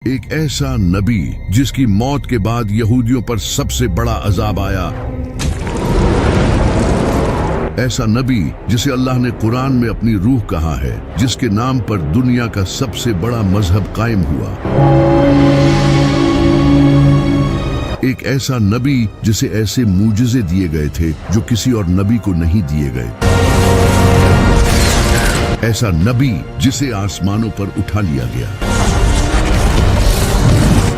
ایک ایسا نبی جس کی موت کے بعد یہودیوں پر سب سے بڑا عذاب آیا، ایسا نبی جسے اللہ نے قرآن میں اپنی روح کہا ہے، جس کے نام پر دنیا کا سب سے بڑا مذہب قائم ہوا، ایک ایسا نبی جسے ایسے معجزے دیے گئے تھے جو کسی اور نبی کو نہیں دیے گئے، ایسا نبی جسے آسمانوں پر اٹھا لیا گیا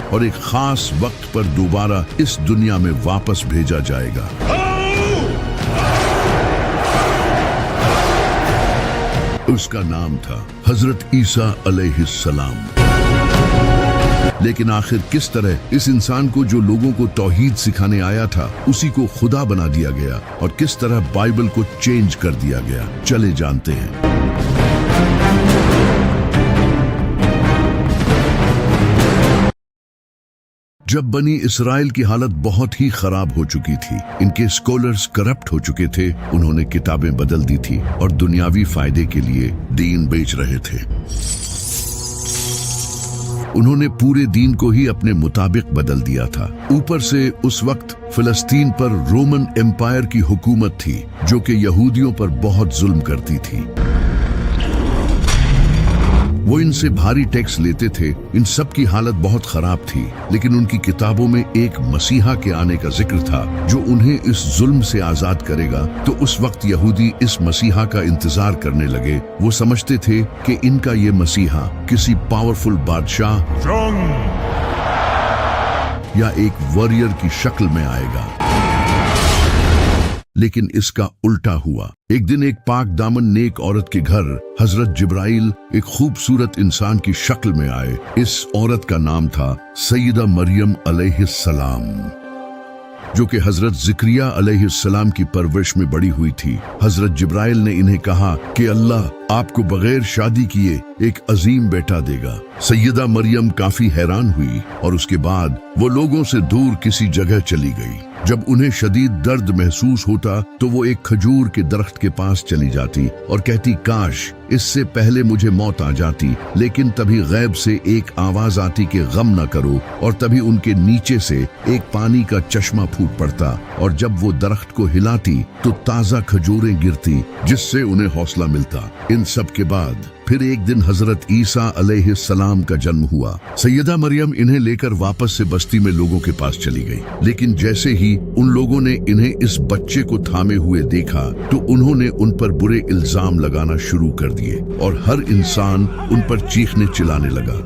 اور ایک خاص وقت پر دوبارہ اس دنیا میں واپس بھیجا جائے گا۔ اس کا نام تھا حضرت عیسیٰ علیہ السلام۔ لیکن آخر کس طرح اس انسان کو جو لوگوں کو توحید سکھانے آیا تھا اسی کو خدا بنا دیا گیا، اور کس طرح بائبل کو چینج کر دیا گیا، چلے جانتے ہیں۔ جب بنی اسرائیل کی حالت بہت ہی خراب ہو چکی تھی، ان کے اسکالرز کرپٹ ہو چکے تھے، انہوں نے کتابیں بدل دی تھی اور دنیاوی فائدے کے لیے دین بیچ رہے تھے۔ انہوں نے پورے دین کو ہی اپنے مطابق بدل دیا تھا۔ اوپر سے اس وقت فلسطین پر رومن امپائر کی حکومت تھی جو کہ یہودیوں پر بہت ظلم کرتی تھی۔ وہ ان سے بھاری ٹیکس لیتے تھے، ان سب کی حالت بہت خراب تھی، لیکن ان کی کتابوں میں ایک مسیحا کے آنے کا ذکر تھا جو انہیں اس ظلم سے آزاد کرے گا۔ تو اس وقت یہودی اس مسیحا کا انتظار کرنے لگے۔ وہ سمجھتے تھے کہ ان کا یہ مسیحا کسی پاورفل بادشاہ یا ایک واریر کی شکل میں آئے گا، لیکن اس کا الٹا ہوا۔ ایک دن ایک پاک دامن نیک عورت کے گھر حضرت جبرائیل ایک خوبصورت انسان کی شکل میں آئے۔ اس عورت کا نام تھا سیدہ مریم علیہ السلام، جو کہ حضرت زکریا علیہ السلام کی پرورش میں بڑی ہوئی تھی۔ حضرت جبرائیل نے انہیں کہا کہ اللہ آپ کو بغیر شادی کیے ایک عظیم بیٹا دے گا۔ سیدہ مریم کافی حیران ہوئی اور اس کے بعد وہ لوگوں سے دور کسی جگہ چلی گئی۔ جب انہیں شدید درد محسوس ہوتا تو وہ ایک کھجور کے درخت کے پاس چلی جاتی اور کہتی کاش اس سے پہلے مجھے موت آ جاتی، لیکن تبھی غیب سے ایک آواز آتی کہ غم نہ کرو، اور تبھی ان کے نیچے سے ایک پانی کا چشمہ پھوٹ پڑتا، اور جب وہ درخت کو ہلاتی تو تازہ کھجوریں گرتی جس سے انہیں حوصلہ ملتا۔ ان سب کے بعد پھر ایک دن حضرت عیسیٰ علیہ السلام کا جنم ہوا۔ سیدہ مریم انہیں لے کر واپس سے بستی میں لوگوں کے پاس چلی گئی، لیکن جیسے ہی ان لوگوں نے انہیں اس بچے کو تھامے ہوئے دیکھا تو انہوں نے ان پر برے الزام لگانا شروع کر دیے، اور ہر انسان ان پر چیخنے چلانے لگا۔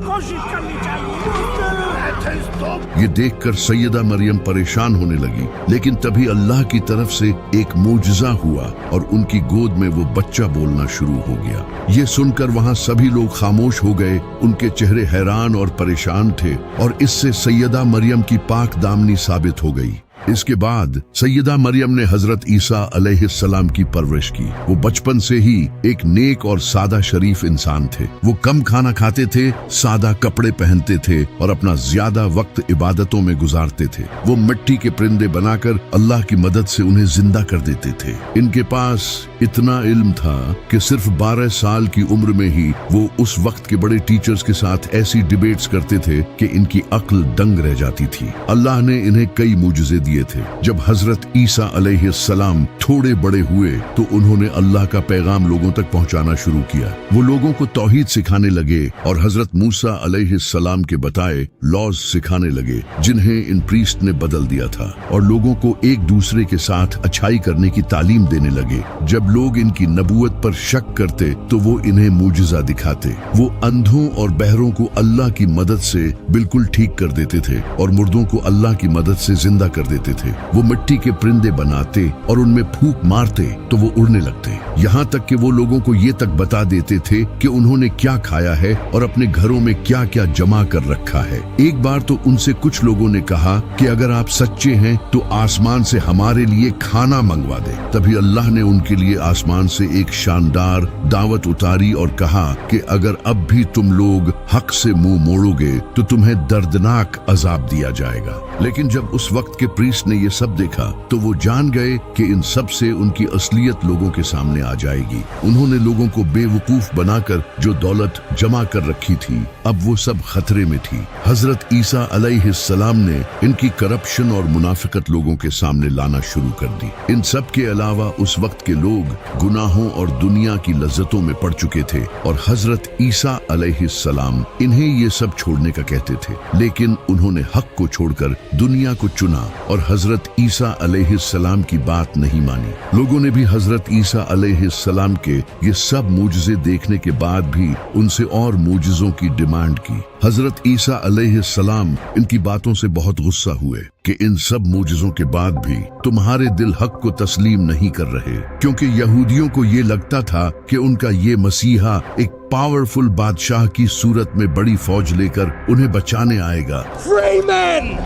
یہ دیکھ کر سیدہ مریم پریشان ہونے لگی، لیکن تبھی اللہ کی طرف سے ایک معجزہ ہوا اور ان کی گود میں وہ بچہ بولنا شروع ہو گیا۔ یہ سن کر وہاں سبھی لوگ خاموش ہو گئے، ان کے چہرے حیران اور پریشان تھے، اور اس سے سیدہ مریم کی پاک دامنی ثابت ہو گئی۔ اس کے بعد سیدہ مریم نے حضرت عیسیٰ علیہ السلام کی پرورش کی۔ وہ بچپن سے ہی ایک نیک اور سادہ شریف انسان تھے۔ وہ کم کھانا کھاتے تھے، سادہ کپڑے پہنتے تھے اور اپنا زیادہ وقت عبادتوں میں گزارتے تھے۔ وہ مٹی کے پرندے بنا کر اللہ کی مدد سے انہیں زندہ کر دیتے تھے۔ ان کے پاس اتنا علم تھا کہ صرف 12 سال کی عمر میں ہی وہ اس وقت کے بڑے ٹیچرز کے ساتھ ایسی ڈیبیٹس کرتے تھے کہ ان کی عقل دنگ رہ جاتی تھی۔ اللہ نے انہیں کئی معجزے دیے تھے۔ جب حضرت عیسیٰ علیہ السلام تھوڑے بڑے ہوئے تو انہوں نے اللہ کا پیغام لوگوں تک پہنچانا شروع کیا۔ وہ لوگوں کو توحید سکھانے لگے اور حضرت موسیٰ علیہ السلام کے بتائے لاز سکھانے لگے جنہیں ان پریسٹ نے بدل دیا تھا، اور لوگوں کو ایک دوسرے کے ساتھ اچھائی کرنے کی تعلیم دینے لگے۔ جب لوگ ان کی نبوت پر شک کرتے تو وہ انہیں معجزہ دکھاتے۔ وہ اندھوں اور بہروں کو اللہ کی مدد سے بالکل ٹھیک کر دیتے تھے اور مردوں کو اللہ کی مدد سے زندہ کر دیتے تھے۔ وہ مٹی کے پرندے بناتے اور ان میں پھونک مارتے تو وہ اڑنے لگتے، یہاں تک کہ وہ لوگوں کو یہ تک بتا دیتے تھے کہ انہوں نے کیا کھایا ہے اور اپنے گھروں میں کیا کیا جمع کر رکھا ہے۔ ایک بار تو ان سے کچھ لوگوں نے کہا کہ اگر آپ سچے ہیں تو آسمان سے ہمارے لیے کھانا منگوا دے۔ تبھی اللہ نے ان کے لیے آسمان سے ایک شاندار दावत उतारी और कहा कि अगर अब भी तुम लोग हक से मुंह मोड़ोगे तो तुम्हें दर्दनाक अजाब दिया जाएगा। लेकिन जब उस वक्त के प्रीस्ट ने ये सब देखा तो वो जान गए कि इन सब से उनकी असलियत लोगों के सामने आ जाएगी। उन्होंने लोगों को बेवकूफ बनाकर जो दौलत जमा कर रखी थी, अब वो सब खतरे में थी। हजरत ईसा अलैहिस्सलाम ने इनकी करप्शन और मुनाफिकत लोगों के सामने लाना शुरू कर दी। इन सब के अलावा उस वक्त के लोग गुनाहों और दुनिया की लज्जतों में पड़ चुके थे और हजरत ईसा अलैहिस्सलाम इन्हें ये सब छोड़ने का कहते थे, लेकिन उन्होंने हक को छोड़कर दुनिया को चुना और हजरत ईसा अलैहिस्सलाम की बात नहीं मानी। लोगों ने भी हजरत ईसा अलैहिस्सलाम के ये सब मूजिज़े देखने के बाद भी उनसे और मूजिज़ों की डिमांड की। हजरत ईसा अलैहिस्सलाम इनकी बातों से बहुत गुस्सा हुए कि इन सब मूजिज़ों के बाद भी तुम्हारे दिल हक को तस्लीम नहीं कर रहे, क्योंकि यहूदियों को ये लगता था कि उनका ये मसीहा एक पावरफुल बादशाह की सूरत में बड़ी फौज लेकर उन्हें बचाने आएगा। Free men!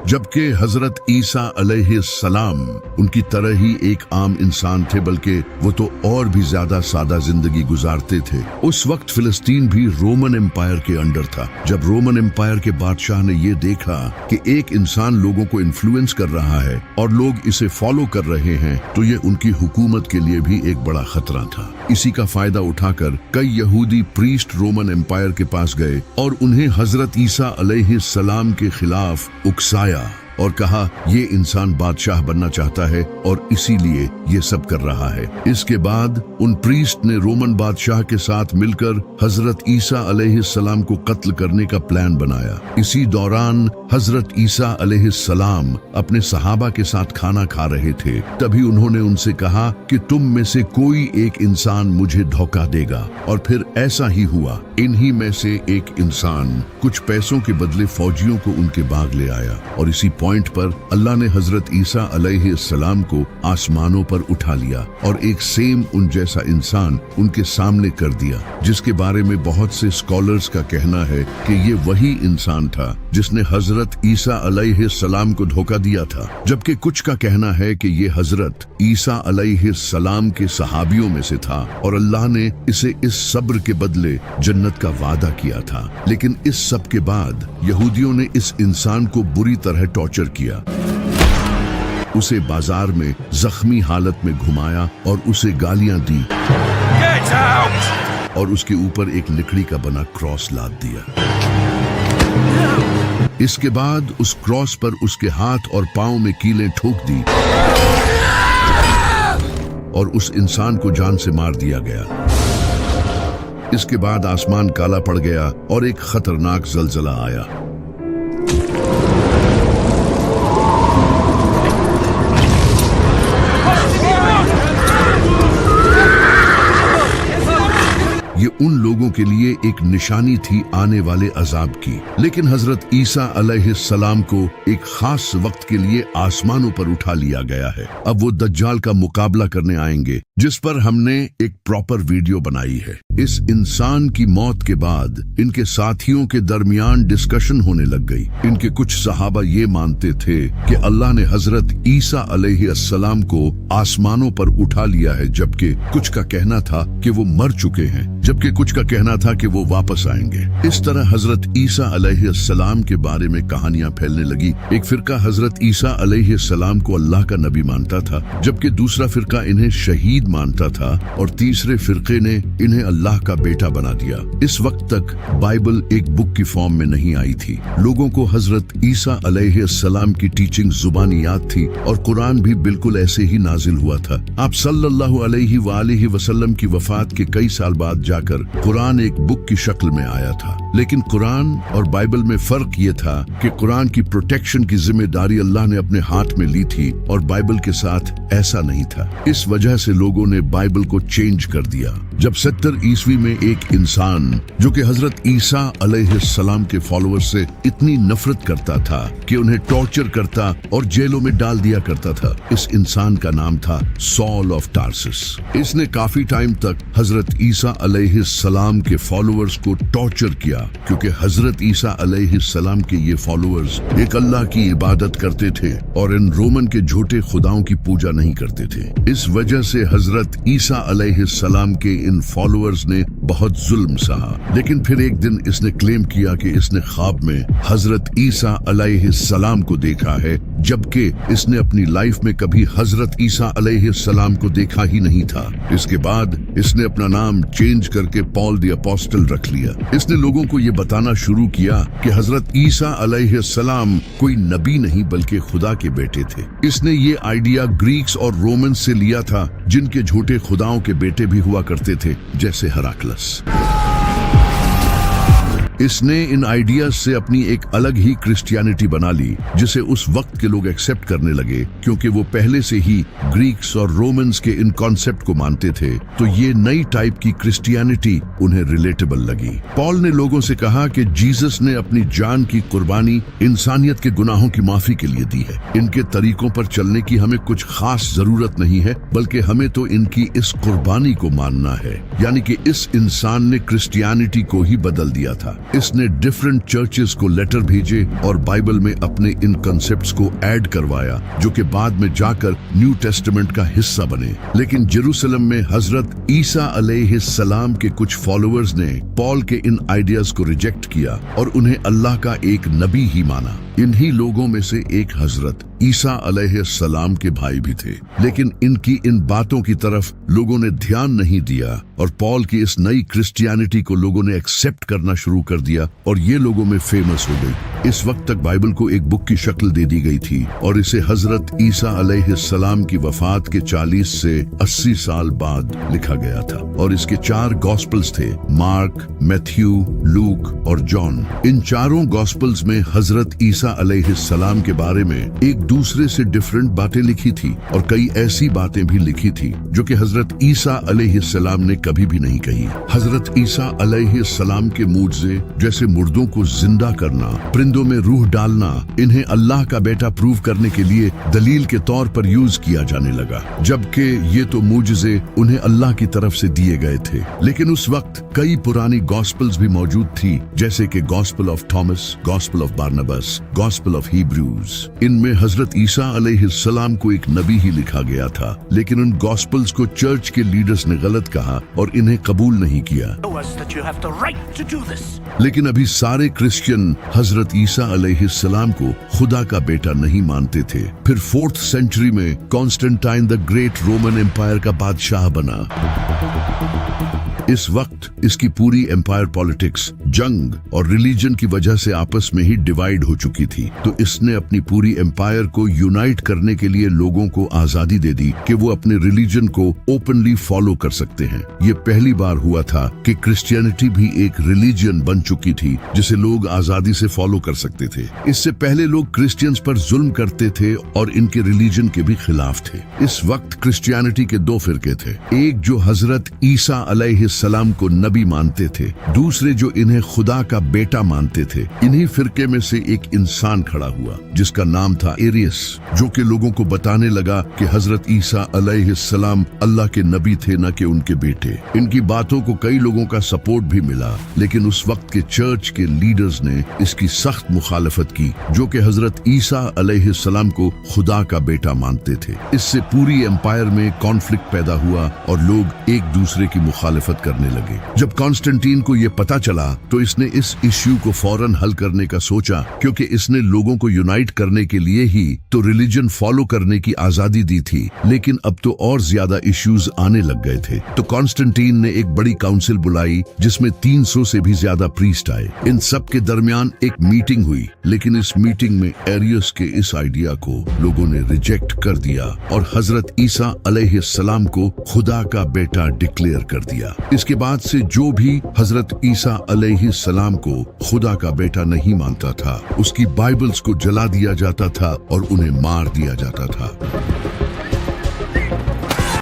जबकि हजरत ईसा अलैहिस्सलाम उनकी तरह ही एक आम इंसान थे, बल्कि वो तो और भी ज्यादा सादा जिंदगी गुजारते थे। उस वक्त फिलिस्तीन भी रोमन एम्पायर के अंडर था। जब रोमन एम्पायर के बादशाह ने ये देखा कि एक इंसान लोगों को इन्फ्लुएंस कर रहा है और लोग इसे फॉलो कर रहे हैं, तो ये उनकी हुकूमत के लिए भी एक बड़ा खतरा था। इसी का फायदा उठाकर कई यहूदी प्रीस्ट रोमन एम्पायर के पास गए और उन्हें हजरत ईसा अलैहिस्सलाम के खिलाफ उकसाया और कहा ये इंसान बादशाह बनना चाहता है और इसीलिए ये सब कर रहा है। इसके बाद उन प्रीस्ट ने रोमन बादशाह के साथ मिलकर हजरत ईसा अलैहिस्सलाम को कत्ल करने का प्लान बनाया। इसी दौरान हजरत ईसा अलैहिस्सलाम अपने सहाबा के साथ खाना खा रहे थे। तभी उन्होंने उनसे कहा कि तुम में से कोई एक इंसान मुझे धोखा देगा, और फिर ऐसा ही हुआ। इन्हीं में से एक इंसान कुछ पैसों के बदले फौजियों को उनके बाग ले आया और इसी पॉइंट पर अल्लाह ने हजरत ईसा अलैहिस्सलाम को आसमानों पर उठा लिया और एक सेम उन जैसा इंसान उनके सामने कर दिया, जिसके बारे में बहुत से स्कॉलर्स का कहना है कि ये वही इंसान था जिसने हजरत ईसा अलैहिस्सलाम को धोखा दिया था। जबकि कुछ का कहना है कि ये हजरत ईसा अलैहिस्सलाम के सहाबियों में से था और अल्लाह ने इसे इस सब्र के बदले जन्नत का वादा किया था। लेकिन इस सब के बाद यहूदियों ने इस इंसान को बुरी तरह टॉर्चर किया। उसे बाजार में जख्मी हालत में घुमाया और उसे गालियां दी और उसके ऊपर एक लकड़ी का बना क्रॉस लाद दिया। इसके बाद उस क्रॉस पर उसके हाथ और पांव में कीलें ठोक दी और उस इंसान को जान से मार दिया गया। इसके बाद आसमान काला पड़ गया और एक खतरनाक जलजला आया। ये उन लोगों के लिए एक निशानी थी आने वाले अजाब की। लेकिन हजरत ईसा अलैहिस्सलाम को एक खास वक्त के लिए आसमानों पर उठा लिया गया है। अब वो दज्जाल का मुकाबला करने आएंगे, जिस पर हमने एक प्रॉपर वीडियो बनाई है। इस इंसान की मौत के बाद इनके साथियों के दरमियान डिस्कशन होने लग गई। इनके कुछ सहाबा ये मानते थे कि अल्लाह ने हजरत ईसा अलैहिस्सलाम को आसमानों पर उठा लिया है, जबकि कुछ का कहना था कि वो मर चुके हैं, जबकि कुछ का कहना था कि वो वापस आएंगे। इस तरह हजरत ईसा अलैहिस्सलाम के बारे में कहानियां फैलने लगी। एक फिरका हजरत ईसा अलैहिस्सलाम को अल्लाह का नबी मानता था, जबकि दूसरा फिरका इन्हें शहीद मानता था और तीसरे फिरके ने इन्हें अल्लाह का बेटा बना दिया। इस वक्त तक बाइबल एक बुक की फॉर्म में नहीं आई थी। लोगों को हजरत ईसा अलैहिस्सलाम की टीचिंग जुबानी याद थी और कुरान भी बिल्कुल ऐसे ही नाजिल हुआ था। आप सल्लल्लाहु अलैहि वसल्लम की वफात के कई साल बाद जाकर कुरान एक बुक की शक्ल में आया था। लेकिन कुरान और बाइबल में फर्क ये था कि कुरान की प्रोटेक्शन की जिम्मेदारी अल्लाह ने अपने हाथ में ली थी और बाइबल के साथ ऐसा नहीं था। इस वजह से लोगों ने बाइबल को चेंज कर दिया। जब 70 ईस्वी में एक इंसान जो कि हजरत ईसा अलैहिस्सलाम के फॉलोअर्स से इतनी नफरत करता था कि उन्हें टॉर्चर करता और जेलों में डाल दिया करता था, इस इंसान का नाम था सॉल ऑफ टार्सिस। इसने काफी टाइम तक हजरत ईसा अलैहिस्सलाम के फॉलोअर्स को टॉर्चर किया गया, क्योंकि हजरत ईसा अलैहिस्सलाम के ये फॉलोअर्स एक अल्लाह की इबादत करते थे और इन रोमन के झूठे खुदाओं की पूजा नहीं करते थे। इस वजह से हजरत ईसा अलैहिस्सलाम के इन फॉलोअर्स ने बहुत जुल्म सहा। लेकिन फिर एक दिन इसने क्लेम किया कि इसने ख्वाब में हजरत ईसा अलैहिस्सलाम को देखा है, जबकि इसने अपनी लाइफ में कभी हजरत ईसा अलैहिस्सलाम को देखा ही नहीं था। इसके बाद इसने अपना नाम चेंज करके पॉल द अपोस्टल रख लिया। इसने लोगों को ये बताना शुरू किया कि हजरत ईसा अलैहिस्सलाम कोई नबी नहीं बल्कि खुदा के बेटे थे। इसने ये आइडिया ग्रीक्स और रोमन्स से लिया था, जिनके झूठे खुदाओं के बेटे भी हुआ करते थे, जैसे हेराक्लस। इसने इन आइडियाज से अपनी एक अलग ही क्रिश्चियनिटी बना ली, जिसे उस वक्त के लोग एक्सेप्ट करने लगे, क्योंकि वो पहले से ही ग्रीक्स और रोमन्स के इन कॉन्सेप्ट को मानते थे। तो ये नई टाइप की क्रिश्चियनिटी उन्हें रिलेटेबल लगी। पॉल ने लोगों से कहा कि जीसस ने अपनी जान की कुर्बानी इंसानियत के गुनाहों की माफी के लिए दी है। इनके तरीकों पर चलने की हमें कुछ खास जरूरत नहीं है, बल्कि हमें तो इनकी इस कुर्बानी को मानना है। यानी कि इस इंसान ने क्रिश्चियनिटी को ही बदल दिया था। इसने डिफरेंट चर्चेस को लेटर भेजे और बाइबल में अपने इन कॉन्सेप्ट्स को ऐड करवाया, जो कि बाद में जाकर न्यू टेस्टामेंट का हिस्सा बने। लेकिन जेरूसलम में हजरत ईसा अलैहिस्सलाम के कुछ फॉलोअर्स ने पॉल के इन आइडियाज को रिजेक्ट किया और उन्हें अल्लाह का एक नबी ही माना। इन्हीं लोगों में से एक हजरत ईसा अलैहिस्सलाम के भाई भी थे। लेकिन इनकी इन बातों की तरफ लोगों ने ध्यान नहीं दिया और पॉल की इस नई क्रिश्चियनिटी को लोगों ने एक्सेप्ट करना शुरू कर दिया और ये लोगों में फेमस हो गई। इस वक्त तक बाइबल को एक बुक की शक्ल दे दी गई थी और इसे हजरत ईसा अलैहिस्सलाम की वफात के 40 से 80 साल बाद लिखा गया था और इसके 4 गॉस्पल्स थे, मार्क, मैथ्यू, लूक और जॉन। इन चारों गॉस्पल्स में हजरत ईसा अलैहिस्सलाम के बारे में एक दूसरे से डिफरेंट बातें लिखी थी और कई ऐसी बातें भी लिखी थी जो कि हजरत ईसा अलैहिस्सलाम ने कभी भी नहीं कही। हजरत ईसा अलैहिस्सलाम के मूजज़े, जैसे मुर्दों को जिंदा करना, परिंदों में रूह डालना, इन्हें अल्लाह का बेटा प्रूव करने के लिए दलील के तौर पर यूज किया जाने लगा, जबकि ये तो मूजज़े उन्हें अल्लाह की तरफ से दिए गए थे। लेकिन उस वक्त कई पुरानी गॉस्पल्स भी मौजूद थी, जैसे कि gospel of Thomas, gospel of Barnabas, gospel of Hebrews. इनमें हजरत ईसा अलैहिस्सलाम को एक नबी ही लिखा गया था, लेकिन उन गॉस्पल्स को चर्च के लीडर्स ने गलत कहा और इन्हें कबूल नहीं किया। लेकिन अभी सारे क्रिश्चियन हजरत ईसा अलैहिस्सलाम को खुदा का बेटा नहीं मानते थे। फिर 4th सेंचुरी में Constantine the Great Roman empire का बादशाह बना। इस वक्त इसकी पूरी एम्पायर पॉलिटिक्स, जंग और रिलीजन की वजह से आपस में ही डिवाइड हो चुकी थी। तो इसने अपनी पूरी एम्पायर को यूनाइट करने के लिए लोगों को आजादी दे दी कि वो अपने रिलीजन को ओपनली फॉलो कर सकते हैं। ये पहली बार हुआ था कि क्रिश्चियनिटी भी एक रिलीजन बन चुकी थी जिसे लोग आजादी से फॉलो कर सकते थे। इससे पहले लोग क्रिश्चियंस पर जुल्म करते थे और इनके रिलीजन के भी खिलाफ थे। इस वक्त क्रिश्चियनिटी के 2 फिरके थे, एक जो हजरत ईसा अलैहिस्सलाम को नबी मानते थे, दूसरे जो इन्हें खुदा का बेटा मानते थे। इन्हीं फिरके में से एक इंसान खड़ा हुआ जिसका नाम था एरियस, जो कि लोगों को बताने लगा कि हजरत ईसा अलैहिस्सलाम अल्लाह के नबी थे, न कि उनके बेटे। इनकी बातों को कई लोगों का सपोर्ट भी मिला, लेकिन उस वक्त के चर्च के लीडर्स ने इसकी सख्त मुखालफत की, जो कि हजरत ईसा अलैहिस्सलाम को खुदा का बेटा मानते थे। इससे पूरी एम्पायर में कॉन्फ्लिक्ट पैदा हुआ और लोग एक दूसरे की मुखालफत करने लगे। जब कॉन्स्टेंटीन को यह पता चला तो इसने इस इश्यू को फौरन हल करने का सोचा, क्योंकि इसने लोगों को यूनाइट करने के लिए ही तो रिलीजन फॉलो करने की आजादी दी थी, लेकिन अब तो और ज्यादा इश्यूज आने लग गए थे। तो कॉन्स्टेंटीन ने एक बड़ी काउंसिल बुलाई जिसमें 300 से भी ज्यादा प्रीस्ट आए। इन सब के दरमियान एक मीटिंग हुई, लेकिन इस मीटिंग में एरियस के इस आइडिया को लोगों ने रिजेक्ट कर दिया और हजरत ईसा अलैहिस्सलाम को खुदा का बेटा डिक्लेयर कर दिया। इसके बाद से जो भी हजरत ईसा अलैहिस्सलाम को खुदा का बेटा नहीं मानता था, उसकी बाइबल्स को जला दिया जाता था और उन्हें मार दिया जाता था।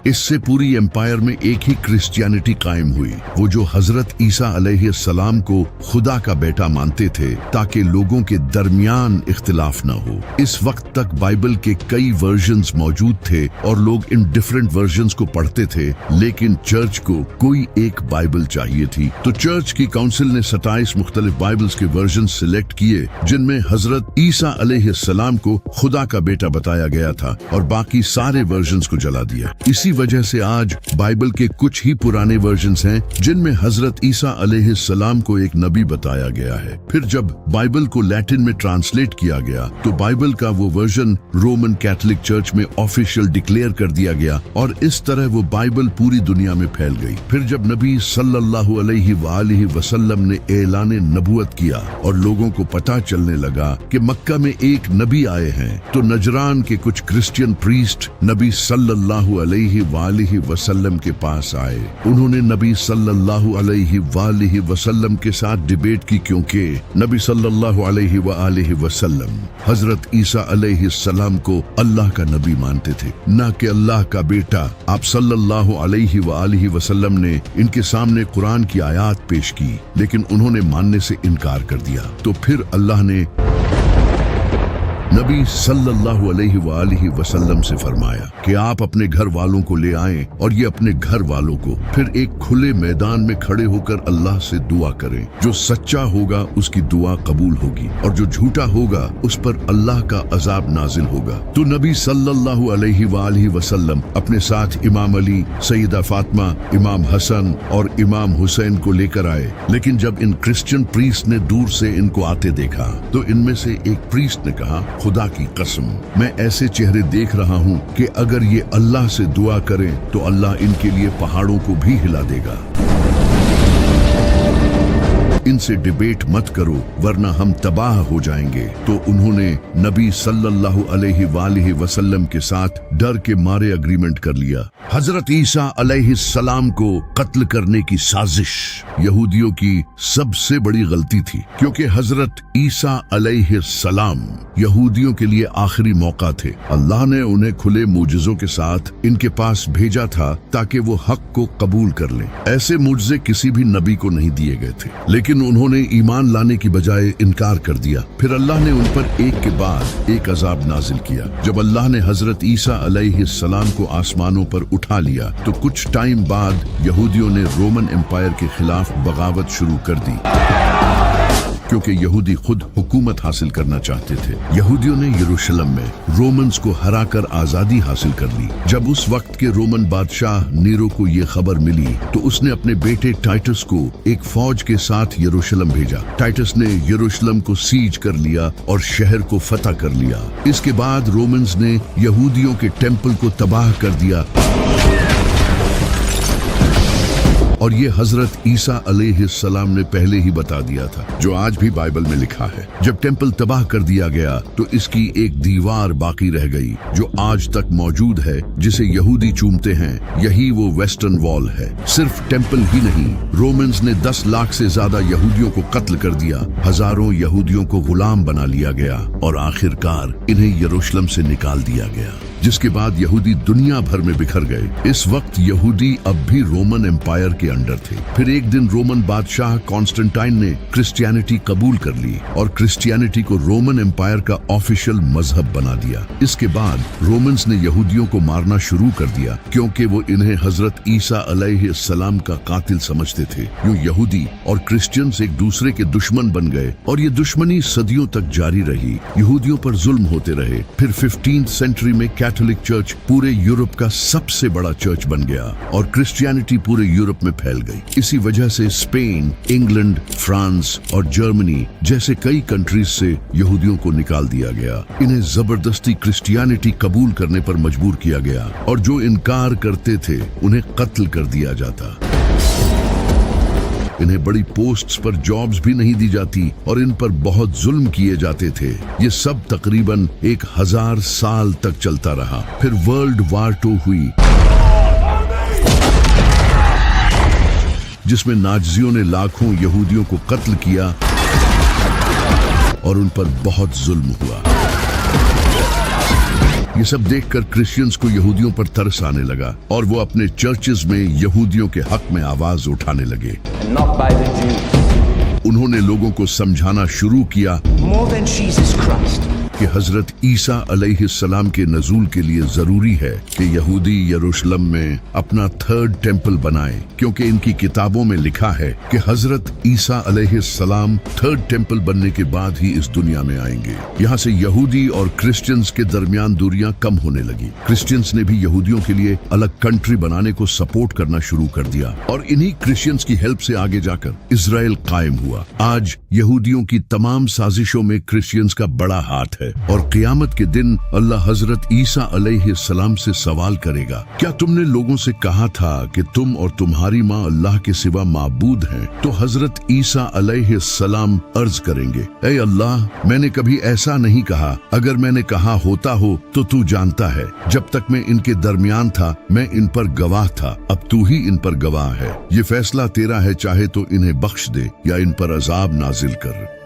इससे पूरी एम्पायर में एक ही क्रिश्चियनिटी कायम हुई, वो जो हजरत ईसा अलैहिस्सलाम को खुदा का बेटा मानते थे ताकि लोगों के दरमियान इख्तिलाफ न हो। इस वक्त तक बाइबल के कई वर्जन्स मौजूद थे और लोग इन डिफरेंट वर्जन्स को पढ़ते थे, लेकिन चर्च को कोई एक बाइबल चाहिए थी। तो चर्च की काउंसिल ने 27 मुख्तलिफ बाइबल्स के वर्जन सिलेक्ट किए जिनमें हजरत ईसा अलैहिस्सलाम को खुदा का बेटा बताया गया था और बाकी सारे वर्जन्स को जला दिया। इसी वजह से आज बाइबल के कुछ ही पुराने वर्जन्स हैं जिनमें हजरत ईसा अलैहिस्सलाम को एक नबी बताया गया है। फिर जब बाइबल को लैटिन में ट्रांसलेट किया गया तो बाइबल का वो वर्जन रोमन कैथोलिक चर्च में ऑफिशियल डिक्लेयर कर दिया गया और इस तरह वो बाइबल पूरी दुनिया में फैल गई। फिर जब नबी सल्लल्लाहु अलैहि वसल्लम ने ऐलान नबूवत किया और लोगों को पता चलने लगा कि मक्का में एक नबी आए हैं, तो नजरान के कुछ क्रिश्चियन प्रीस्ट नबी सल्लल्लाहु अलैहि वसल्लम के पास आए। उन्होंने नबी सल्लल्लाहु अलैहि वसल्लम के साथ डिबेट की, क्योंकि नबी सल्लल्लाहु अलैहि वसल्लम हजरत ईसा अलैहिस्सलाम को अल्लाह का नबी मानते थे, न कि अल्लाह का बेटा। आप सल्लल्लाहु अलैहि वसल्लम ने इनके सामने कुरान की आयत पेश की, लेकिन उन्होंने मानने से इनकार कर दिया। तो फिर अल्लाह ने नबी सल्लल्लाहु अलैहि वसल्लम से फरमाया कि आप अपने घर वालों को ले आएं और ये अपने घर वालों को फिर एक खुले मैदान में खड़े होकर अल्लाह से दुआ करें। जो सच्चा होगा उसकी दुआ कबूल होगी और जो झूठा होगा उस पर अल्लाह का अजाब नाजिल होगा। तो नबी सल्लल्लाहु अलैहि वसल्लम अपने साथ इमाम अली, सैयदा फातिमा, इमाम हसन और इमाम हुसैन को लेकर आए। लेकिन जब इन क्रिश्चियन प्रीस्ट ने दूर से इनको आते देखा तो इनमें से एक प्रीस्ट ने कहा, खुदा की कसम, मैं ऐसे चेहरे देख रहा हूँ कि अगर ये अल्लाह से दुआ करें तो अल्लाह इनके लिए पहाड़ों को भी हिला देगा। इनसे डिबेट मत करो वरना हम तबाह हो जाएंगे। तो उन्होंने नबी सल्लल्लाहु अलैहि वसल्लम के साथ डर के मारे एग्रीमेंट कर लिया। हजरत ईसा अलैहिस्सलाम को कत्ल करने की साजिश यहूदियों की सबसे बड़ी गलती थी, क्योंकि हजरत ईसा अलैहिस्सलाम यहूदियों के लिए आखिरी मौका थे। अल्लाह ने उन्हें खुले मुजज़ों के साथ इनके पास भेजा था ताकि वो हक को कबूल कर लें। ऐसे मुजज़े किसी भी नबी को नहीं दिए गए थे, लेकिन उन्होंने ईमान लाने की बजाय इनकार कर दिया। फिर अल्लाह ने उन पर एक के बाद एक अजाब नाजिल किया। जब अल्लाह ने हजरत ईसा अलैहिस्सलाम को आसमानों पर उठा लिया तो कुछ टाइम बाद यहूदियों ने रोमन एम्पायर के खिलाफ बगावत शुरू कर दी, क्योंकि यहूदी खुद हुकूमत हासिल करना चाहते थे। यहूदियों ने यरूशलेम में रोमन्स को हराकर आजादी हासिल कर ली। जब उस वक्त के रोमन बादशाह नीरो को ये खबर मिली तो उसने अपने बेटे टाइटस को एक फौज के साथ यरूशलेम भेजा। टाइटस ने यरूशलेम को सीज कर लिया और शहर को फतह कर लिया। इसके बाद रोमन्स ने यहूदियों के टेम्पल को तबाह कर दिया और ये हजरत ईसा अलैहिस्सलाम ने पहले ही बता दिया था, जो आज भी बाइबल में लिखा है। जब टेम्पल तबाह कर दिया गया तो इसकी एक दीवार बाकी रह गई जो आज तक मौजूद है, जिसे यहूदी चूमते हैं। यही वो वेस्टर्न वॉल है। सिर्फ टेम्पल ही नहीं, रोमन्स ने 10 लाख से ज्यादा यहूदियों को कत्ल कर दिया, हजारों यहूदियों को गुलाम बना लिया गया और आखिरकार इन्हें यरूशलेम से निकाल दिया गया, जिसके बाद यहूदी दुनिया भर में बिखर गए। इस वक्त यहूदी अब भी रोमन एम्पायर के अंडर थे। फिर एक दिन रोमन बादशाह कॉन्स्टेंटाइन ने क्रिश्चियनिटी कबूल कर ली और क्रिश्चियनिटी को रोमन एम्पायर का ऑफिशियल मजहब बना दिया। इसके बाद रोमन्स ने यहूदियों को मारना शुरू कर दिया, क्योंकि वो इन्हें हजरत ईसा अलैहिस्सलाम का कातिल समझते थे। यूं यहूदी और क्रिश्चियंस एक दूसरे के दुश्मन बन गए और ये दुश्मनी सदियों तक जारी रही। यहूदियों पर जुल्म होते रहे। फिर 15th सेंचुरी में कैथोलिक चर्च पूरे यूरोप का सबसे बड़ा चर्च बन गया और क्रिश्चियनिटी पूरे यूरोप में फैल गई। इसी वजह से स्पेन, इंग्लैंड, फ्रांस और जर्मनी जैसे कई कंट्रीज से यहूदियों को निकाल दिया गया। इन्हें जबरदस्ती क्रिश्चियनिटी कबूल करने पर मजबूर किया गया और जो इनकार करते थे उन्हें कत्ल कर दिया जाता। इन्हें बड़ी पोस्ट्स पर जॉब्स भी नहीं दी जाती और इन पर बहुत जुल्म किए जाते थे। ये सब तकरीबन 1000 साल तक चलता रहा। फिर वर्ल्ड वार 2 हुई, जिसमें नाज़ियों ने लाखों यहूदियों को कत्ल किया और उन पर बहुत जुल्म हुआ। ये सब देखकर क्रिश्चियंस को यहूदियों पर तरस आने लगा और वो अपने चर्चेज में यहूदियों के हक में आवाज उठाने लगे। and not by the Jews. उन्होंने लोगों को समझाना शुरू किया More than Jesus Christ. कि हजरत ईसा अलैहिस्सलाम के नजूल के लिए जरूरी है कि यहूदी यरूशलेम में अपना थर्ड टेम्पल बनाएं, क्योंकि इनकी किताबों में लिखा है कि हजरत ईसा अलैहिस्सलाम थर्ड टेम्पल बनने के बाद ही इस दुनिया में आएंगे। यहाँ से यहूदी और क्रिश्चियंस के दरमियान दूरियां कम होने लगी। क्रिश्चियंस ने भी यहूदियों के लिए अलग कंट्री बनाने को सपोर्ट करना शुरू कर दिया और इन्हीं क्रिश्चियंस की हेल्प से आगे जाकर इजराइल कायम हुआ। आज यहूदियों की तमाम साजिशों में क्रिश्चियंस का बड़ा हाथ है और क़यामत के दिन अल्लाह हजरत ईसा अलैहिस्सलाम से सवाल करेगा, क्या तुमने लोगों से कहा था कि तुम और तुम्हारी माँ अल्लाह के सिवा माबूद हैं? तो हजरत ईसा अलैहिस्सलाम अर्ज करेंगे, ऐ अल्लाह, मैंने कभी ऐसा नहीं कहा। अगर मैंने कहा होता हो तो तू जानता है। जब तक मैं इनके दरमियान था मैं इन पर गवाह था, अब तू ही इन पर गवाह है। ये फैसला तेरा है, चाहे तो इन्हें बख्श दे या इन पर अजाब नाजिल कर।